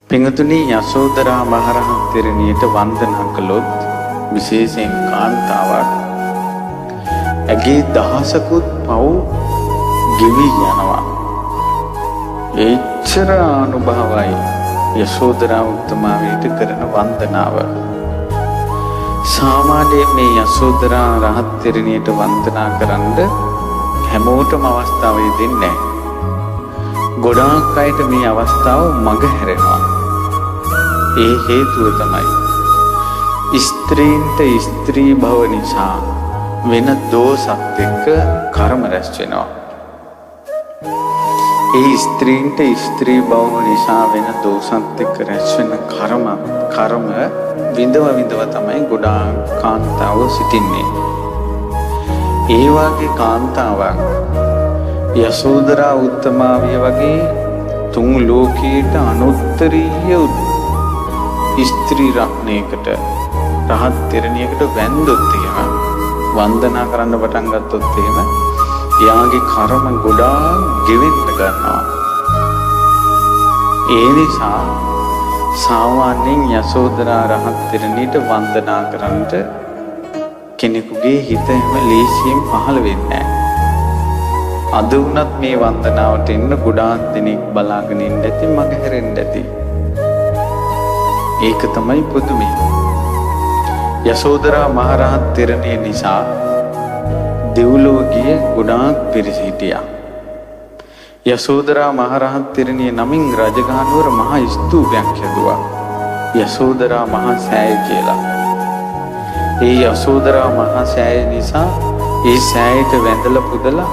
පිංගුතුනි යසෝදරා මහරහත් තෙරණියට වන්දනා කළොත් විශේෂයෙන් කාන්තාවක් ඇගේ දහසකුත් පව් ගෙවි යනවා. එච්චර අනුභවයි යසෝදරා උත්තමාවියට කරන වන්දනාව. සාමාන්‍යයෙන් මේ යසෝදරා රහත් තෙරණියට වන්දනා කරන්න හැමෝටම අවස්ථාව දෙන්නේ නැහැ. ගොඩාක් අයට මේ අවස්ථාව මග හැරෙනවා. ඒ හේතුව තමයි ස්ත්‍රීන්ට ස්ත්‍රී භව නිසා වෙන දෝෂත් එක්ක කර්ම රැස් වෙනවා. ඒ ස්ත්‍රීන්ට ස්ත්‍රී භව නිසා වෙන දෝෂත් එක්ක රැස් වෙන කර්ම විඳව තමයි ගොඩාක් කාන්තාවෝ සිටින්නේ. ඒ වගේ කාන්තාවක් යසෝදරා උත්තමාවිය වගේ තුන් ලෝකයට අනුත්තරීය ස්ත්‍රී රත්නයකට රහත් තෙරණියකට වැන්දොත් එහෙම වන්දනා කරන්න පටන් ගත්තොත් එහෙම එයාගේ කර්ම ගොඩාක් ගෙවෙන්න ගන්නවා. ඒ නිසා සාමාන්‍යයෙන් යසෝදරා රහත් තෙරණියට වන්දනා කරන්නට කෙනෙකුගේ හිත එහෙම ලේසියෙන් පහළ වෙන්නේ නැහැ. අද වුණත් මේ වන්දනාවට එන්න ගොඩාක් දෙනෙක් බලාගෙන ඉන්න ඇති, මග හැරෙන්න ඇති. ඒක තමයි පුදුමය. යසෝදරා මහරහත් තෙරණිය නිසා දෙව්ලොව ගිය ගොඩාක් පිරිස හිටියා. යසෝදරා මහරහත් තෙරණිය නමින් රජගහනුවර මහා ස්තූපයක් හැදුවා. යසෝදරා මහා සෑය කියලා. ඒ යසෝදරා මහා සෑය නිසා ඒ සෑයට වැඳලා පුදලා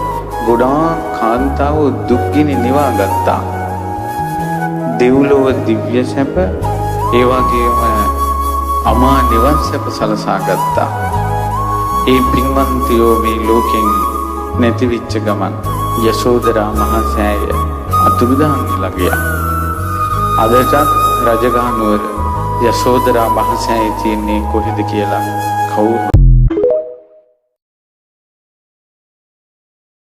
ගොඩාක් කාන්තාවෝ දුක්ගිනි නිවා ගත්තා. දෙව්ලොව දිව්‍ය සැප ඒ වගේම අමා නිවන් සැප සලසා ගත්තා. ඒ පින්වන්තයෝ මේ ලෝකෙන් නැති වෙච්ච ගමන් යසෝදරා මහා සෑය අතුරුදහන් වෙලා ගියා. අදටත් රජගහනුවර යසෝදරා මහා සෑය තියෙන්නේ කොහෙද කියලා කවුරු